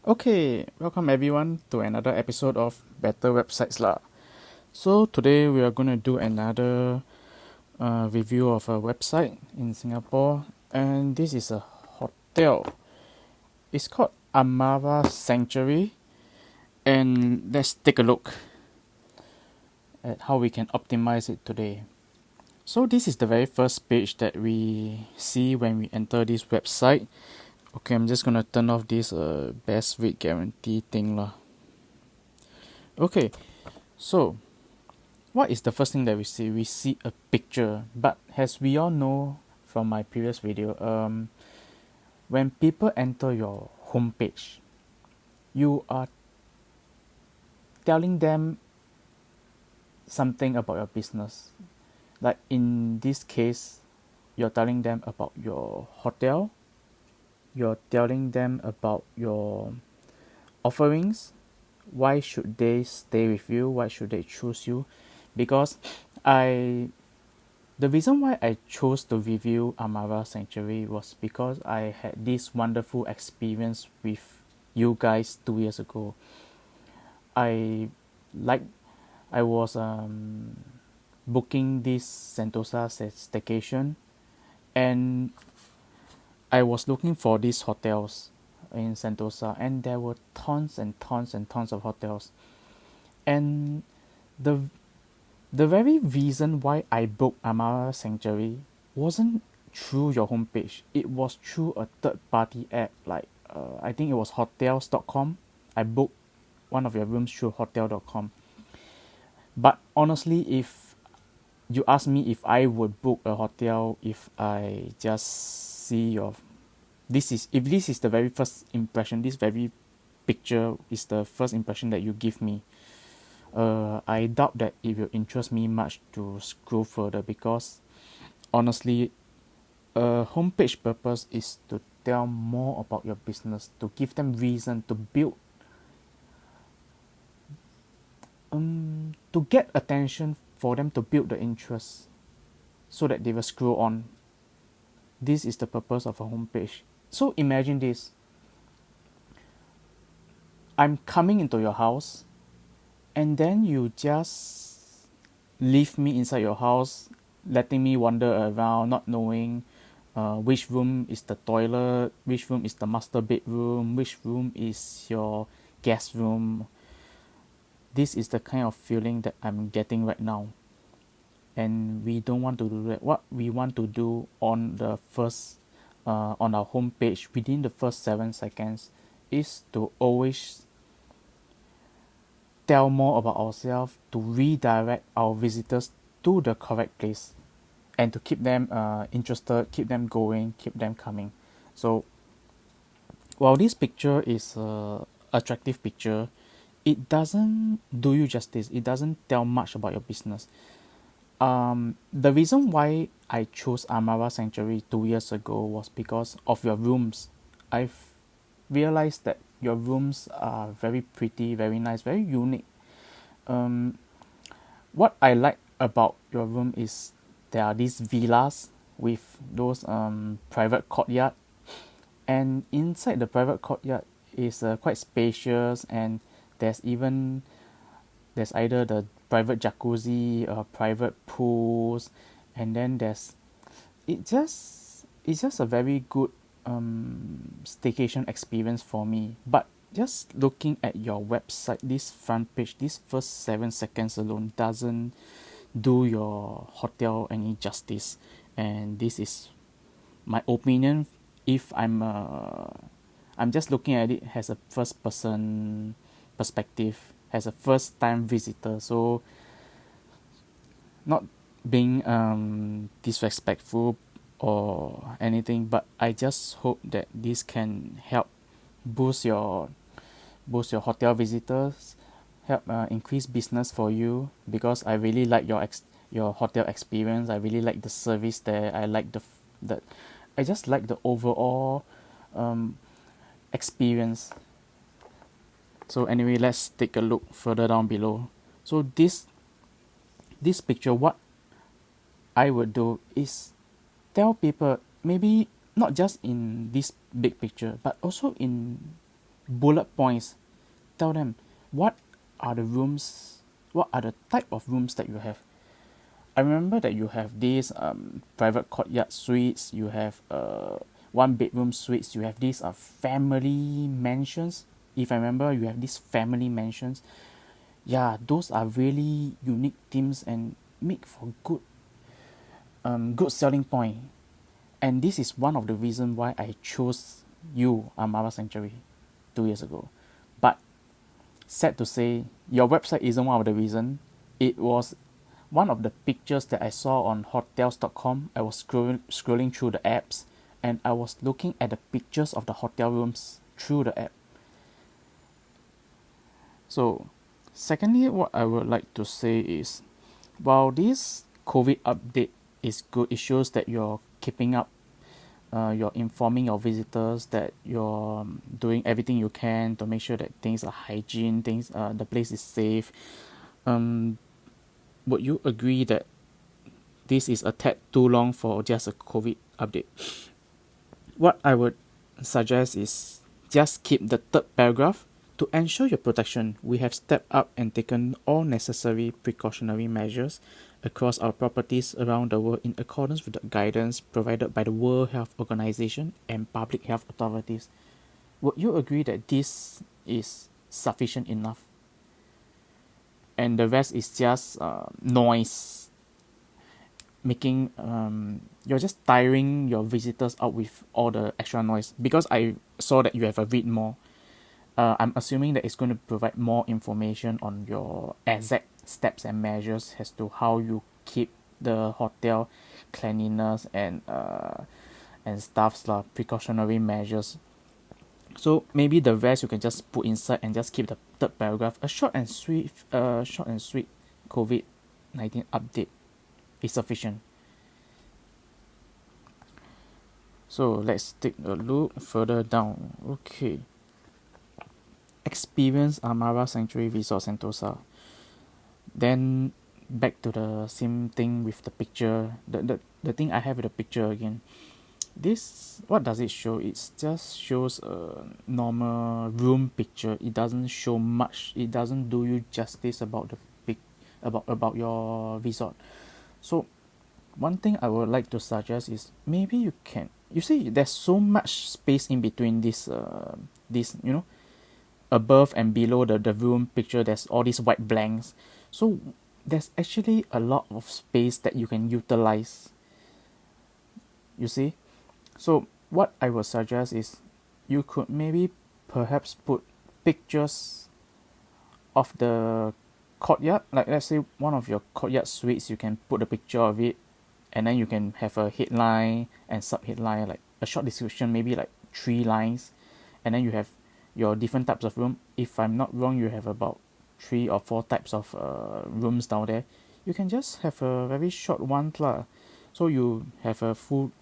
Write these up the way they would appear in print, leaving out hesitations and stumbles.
Okay, welcome everyone to another episode of Better Websites lah. So today we are going to do another review of a website in Singapore, and this is a hotel. It's called Amara Sanctuary, and let's take a look at how we can optimize it today. So this is the very first page that we see when we enter this website. Okay, I'm just gonna turn off this best rate guarantee thing lah. Okay, so what is the first thing that we see? We see a picture, but as we all know from my previous video, when people enter your homepage, you are telling them something about your business. Like in this case, you're telling them about your hotel, you're telling them about your offerings, why should they stay with you, why should they choose you, because the reason why I chose to review Amara Sanctuary was because I had this wonderful experience with you guys 2 years ago. I like I was booking this Sentosa staycation, and I was looking for these hotels in Sentosa, and there were tons and tons and tons of hotels. And the the very reason why I booked Amara Sanctuary wasn't through your homepage. It was through a third party app, like I think it was hotels.com. I booked one of your rooms through hotel.com. But honestly, if you ask me if I would book a hotel if I just see your if this is the very first impression, this very picture is the first impression that you give me, I doubt that it will interest me much to scroll further, because honestly, a homepage purpose is to tell more about your business, to give them reason to build, to get attention for them to build the interest so that they will scroll on. This is the purpose of a homepage. So imagine this: I'm coming into your house, and then you just leave me inside your house, letting me wander around, not knowing which room is the toilet, which room is the master bedroom, which room is your guest room. This is the kind of feeling that I'm getting right now, and we don't want to do that. What we want to do on the first on our homepage within the first 7 seconds is to always tell more about ourselves, to redirect our visitors to the correct place, and to keep them interested, keep them going, keep them coming. So while this picture is a attractive picture, it doesn't do you justice. It doesn't tell much about your business. The reason why I chose Amara Sanctuary 2 years ago was because of your rooms. I've realized that your rooms are very pretty, very nice, very unique. What I like about your room is there are these villas with those private courtyard, and inside the private courtyard is quite spacious, and there's even there's either the private jacuzzi or private pools, and then it's just a very good staycation experience for me. But just looking at your website, this front page, this first 7 seconds alone doesn't do your hotel any justice, and this is my opinion. If I'm just looking at it as a first person perspective, as a first time visitor, so not being disrespectful or anything, but I just hope that this can help boost your hotel visitors, help increase business for you, because I really like your hotel experience. I really like the service there. I like the I just like the overall experience. So anyway, let's take a look further down below. So this picture, what I would do is tell people, maybe not just in this big picture, but also in bullet points. Tell them what are the rooms, what are the type of rooms that you have. I remember that you have these private courtyard suites, you have one bedroom suites, you have these family mansions. If I remember, you have these family mansions. Yeah, those are really unique themes and make for good selling point. And this is one of the reasons why I chose you, Amara Sanctuary, 2 years ago. But sad to say, your website isn't one of the reasons. It was one of the pictures that I saw on hotels.com. I was scrolling through the apps and I was looking at the pictures of the hotel rooms through the app. So, secondly, what I would like to say is, while this COVID update is good, it shows that you're keeping up, you're informing your visitors that you're doing everything you can to make sure that things are hygiene, the place is safe. Would you agree that this is a tad too long for just a COVID update? What I would suggest is just keep the third paragraph. To ensure your protection, we have stepped up and taken all necessary precautionary measures across our properties around the world in accordance with the guidance provided by the World Health Organization and public health authorities. Would you agree that this is sufficient enough? And the rest is just noise, making you're just tiring your visitors out with all the extra noise. Because I saw that you have a read more, I'm assuming that it's going to provide more information on your exact steps and measures as to how you keep the hotel cleanliness and stuffs lah, precautionary measures. So maybe the rest you can just put inside and just keep the third paragraph. A short and sweet COVID-19 update is sufficient. So let's take a look further down. Okay. Experience Amara Sanctuary Resort Sentosa. Then back to the same thing with the picture. The thing I have with the picture again. This, what does it show? It just shows a normal room picture. It doesn't show much. It doesn't do you justice about about your resort. So one thing I would like to suggest is maybe you can. You see, there's so much space in between this above and below the room picture. There's all these white blanks. So there's actually a lot of space that you can utilize. You see? So what I would suggest is you could maybe perhaps put pictures of the courtyard. Like let's say one of your courtyard suites, you can put a picture of it, and then you can have a headline and sub-headline, like a short description, maybe like 3 lines, and then you have your different types of room. If I'm not wrong, you have about 3 or 4 types of rooms down there. You can just have a very short one lah. So you have a full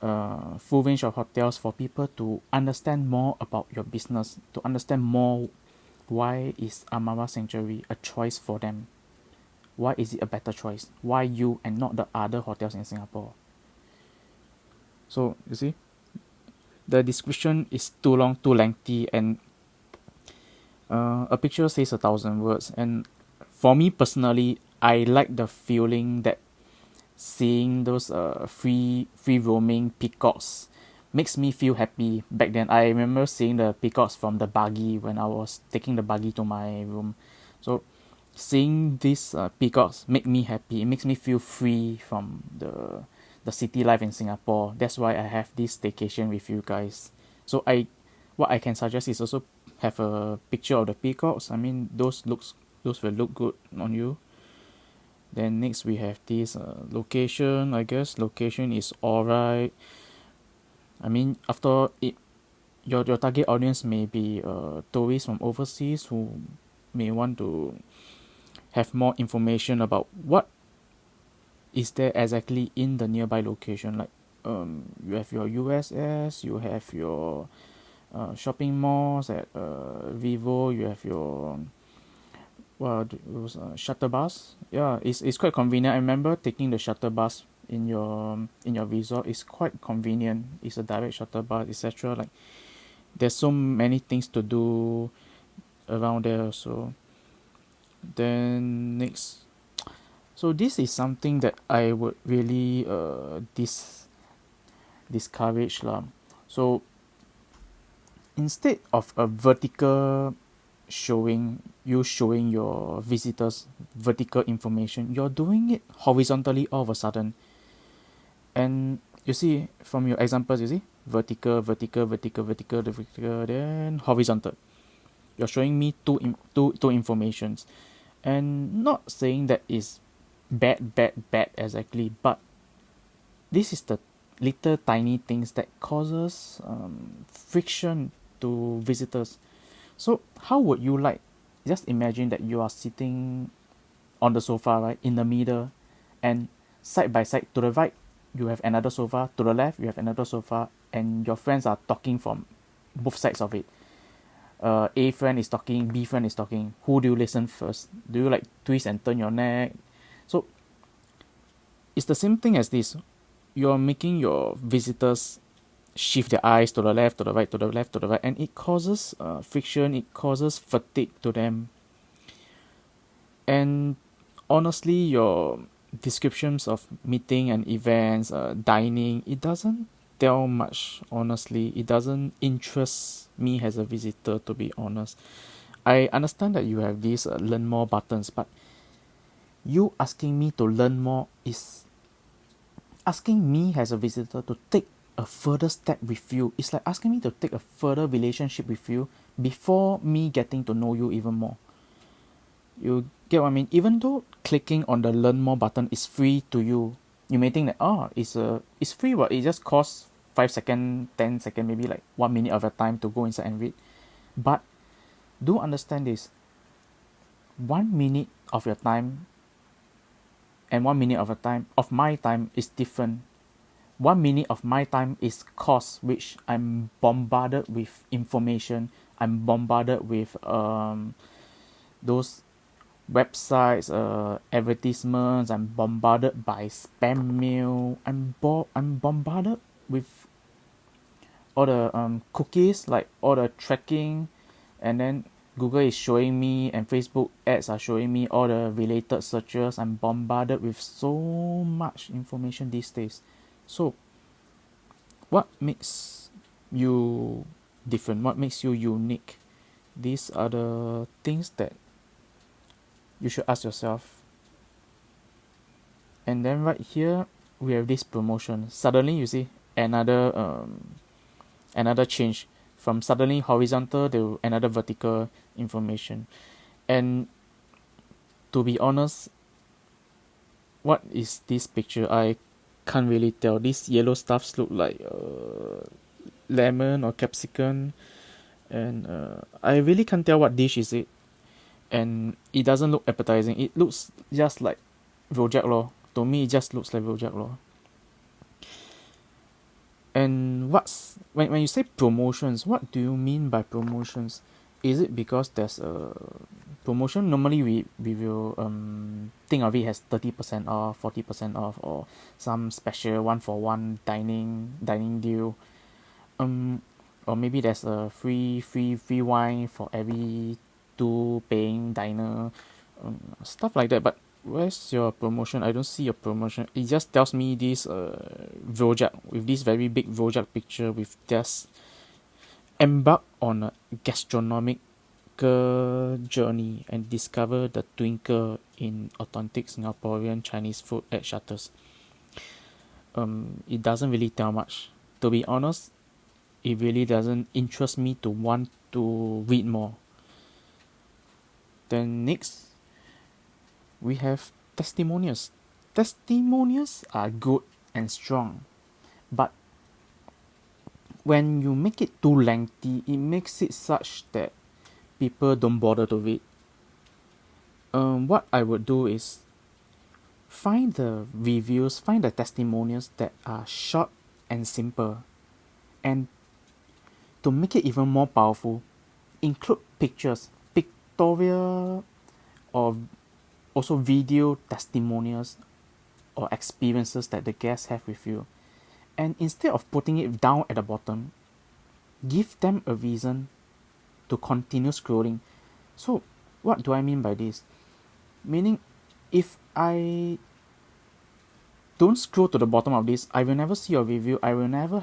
range of hotels for people to understand more about your business, to understand more why is Amara Sanctuary a choice for them. Why is it a better choice? Why you and not the other hotels in Singapore? So you see, the description is too long, too lengthy, and a picture says 1,000 words. And for me personally, I like the feeling that seeing those free roaming peacocks makes me feel happy. Back then, I remember seeing the peacocks from the buggy when I was taking the buggy to my room. So seeing these peacocks make me happy. It makes me feel free from the city life in Singapore. That's why I have this staycation with you guys. So what I can suggest is also have a picture of the peacocks. I mean, those will look good on you. Then next we have this location. I guess location is alright. I mean, after it, your target audience may be tourists from overseas who may want to have more information about what is there exactly in the nearby location. Like you have your USS, you have your shopping malls at Vivo, you have your those shuttle bus. Yeah, it's quite convenient. I remember taking the shuttle bus in your resort. It's quite convenient. It's a direct shuttle bus, etc. Like there's so many things to do around there also. Then next, so this is something that I would really discourage lah. So instead of a vertical showing your visitors vertical information, you're doing it horizontally all of a sudden. And you see from your examples, you see vertical, vertical, vertical, vertical, vertical, then horizontal. You're showing me two informations, and not saying that is bad exactly, but this is the little tiny things that causes friction to visitors. So how would you like? Just imagine that you are sitting on the sofa, right, in the middle, and side by side to the right you have another sofa, to the left you have another sofa, and your friends are talking from both sides of it. A friend is talking, B friend is talking. Who do you listen first? Do you like twist and turn your neck? So it's the same thing as this. You're making your visitors shift their eyes to the left, to the right, to the left, to the right, and it causes friction, it causes fatigue to them. And honestly, your descriptions of meeting and events, dining, it doesn't tell much. Honestly, it doesn't interest me as a visitor, to be honest. I understand that you have these learn more buttons, but you asking me to learn more is asking me as a visitor to take a further step with you. It's like asking me to take a further relationship with you before me getting to know you even more. You get what I mean? Even though clicking on the learn more button is free to you, you may think that it's free, but it just costs 5 seconds, 10 seconds, maybe like 1 minute of your time to go inside and read. But do understand this: 1 minute of your time and 1 minute of my time is different. 1 minute of my time is cost, which I'm bombarded with information. I'm bombarded with those websites, advertisements. I'm bombarded by spam mail. I'm bombarded with all the cookies, like all the tracking, and then Google is showing me and Facebook ads are showing me all the related searches. I'm bombarded with so much information these days. So what makes you different? What makes you unique? These are the things that you should ask yourself. And then right here we have this promotion. Suddenly you see another change from suddenly horizontal to another vertical information. And to be honest, what is this picture? I can't really tell. These yellow stuffs look like lemon or capsicum, and I really can't tell what dish is it. And it doesn't look appetizing. It looks just like rojak lor. To me, it just looks like rojak lor. And when you say promotions, what do you mean by promotions? Is it because there's a promotion? Normally we will think of it as 30% off, 40% off, or some special 1-for-1 dining deal. Or maybe there's a free wine for every two paying diner, stuff like that. But where's your promotion? I don't see your promotion. It just tells me this rojak with this very big rojak picture with just embark on a gastronomic journey and discover the twinkle in authentic Singaporean Chinese food at Shutters. It doesn't really tell much. To be honest, it really doesn't interest me to want to read more. Then next, we have testimonials. Testimonials are good and strong, but when you make it too lengthy, it makes it such that people don't bother to read. What I would do is find the reviews, find the testimonials that are short and simple, and to make it even more powerful, include pictures, pictorial, or also video testimonials or experiences that the guests have with you. And instead of putting it down at the bottom, give them a reason to continue scrolling. So what do I mean by this? Meaning, if I don't scroll to the bottom of this, I will never see your review. I will never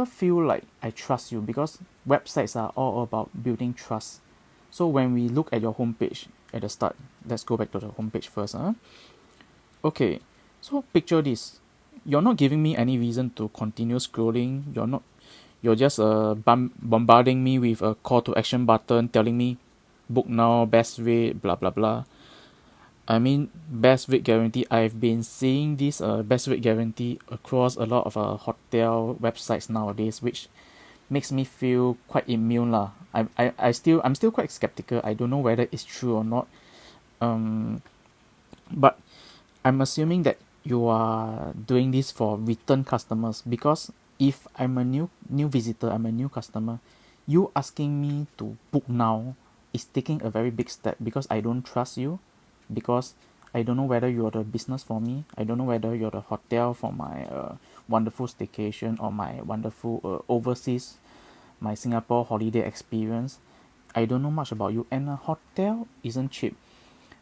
feel like I trust you, because websites are all about building trust. So when we look at your homepage at the start, let's go back to the homepage first. Okay, so picture this. You're not giving me any reason to continue scrolling. You're just bombarding me with a call to action button telling me book now, best rate, blah blah blah. I mean, best rate guarantee. I've been seeing this best rate guarantee across a lot of hotel websites nowadays, which makes me feel quite immune lah. I'm still quite skeptical. I don't know whether it's true or not. But I'm assuming that you are doing this for return customers, because if I'm a new visitor, I'm a new customer, you asking me to book now is taking a very big step, because I don't trust you, because I don't know whether you're the business for me. I don't know whether you're the hotel for my wonderful staycation or my wonderful overseas, my Singapore holiday experience. I don't know much about you, and a hotel isn't cheap.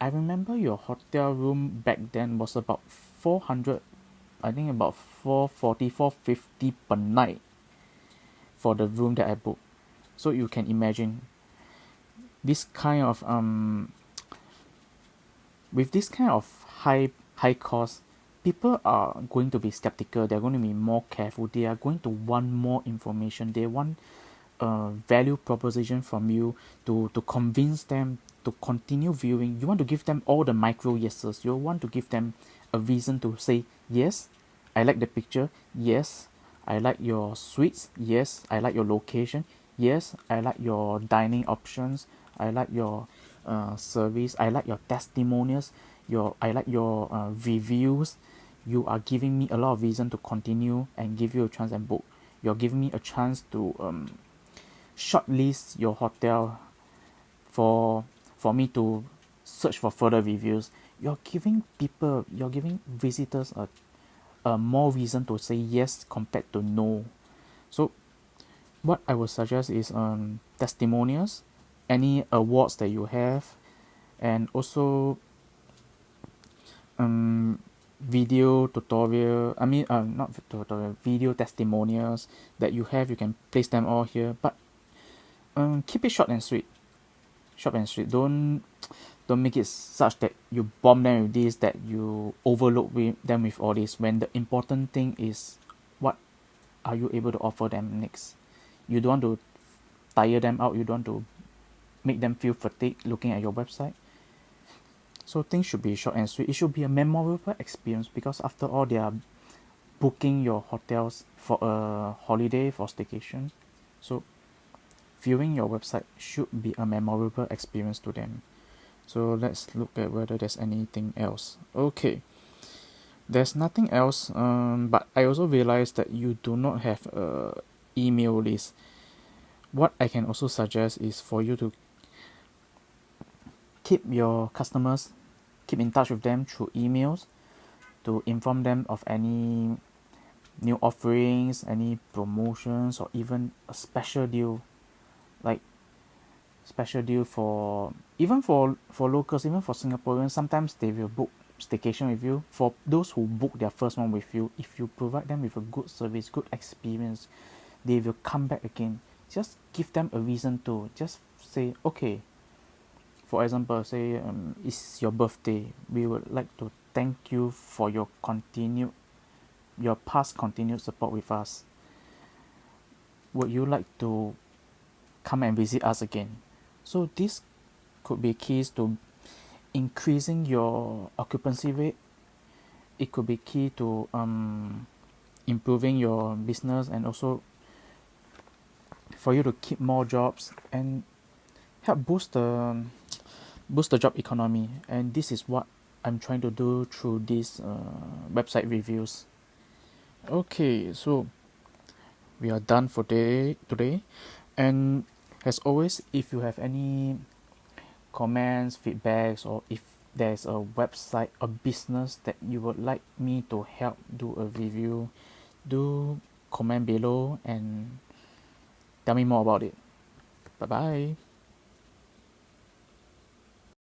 I remember your hotel room back then was about 400, I think about 440, 450 per night for the room that I booked. So you can imagine this kind of with this kind of high cost, people are going to be skeptical. They're going to be more careful. They are going to want more information. They want a value proposition from you to convince them to continue viewing. You want to give them all the micro yeses. You want to give them a reason to say yes, I like the picture. Yes, I like your suites. Yes, I like your location. Yes, I like your dining options. I like your service. I like your testimonials. I like your reviews. You are giving me a lot of reason to continue and give you a chance and book. You're giving me a chance to shortlist your hotel for me to search for further reviews. You're giving visitors a more reason to say yes compared to no. So what I would suggest is testimonials, any awards that you have, and also video tutorial. I mean, not tutorial, video testimonials that you have. You can place them all here, but keep it short and sweet. Short and sweet. Don't make it such that you bomb them with this, that you overload them with all this, when the important thing is what are you able to offer them next. You don't want to tire them out. You don't want to make them feel fatigued looking at your website. So things should be short and sweet. It should be a memorable experience, because after all, they are booking your hotels for a holiday, for staycation. So viewing your website should be a memorable experience to them. So let's look at whether there's anything else. Okay, there's nothing else, but I also realized that you do not have a email list. What I can also suggest is for you to keep your customers, keep in touch with them through emails, to inform them of any new offerings, any promotions, or even a special deal, like special deal for even for locals, even for Singaporeans. Sometimes they will book staycation with you. For those who book their first one with you, if you provide them with a good service, good experience, they will come back again. Just give them a reason to just say, okay, for example, say it's your birthday, we would like to thank you for your past continued support with us. Would you like to come and visit us again? So this could be keys to increasing your occupancy rate. It could be key to improving your business, and also for you to keep more jobs and help boost the job economy. And this is what I'm trying to do through these website reviews. Okay, so we are done for today. And as always, if you have any comments, feedbacks, or if there's a website, a business that you would like me to help do a review, do comment below and tell me more about it. Bye bye.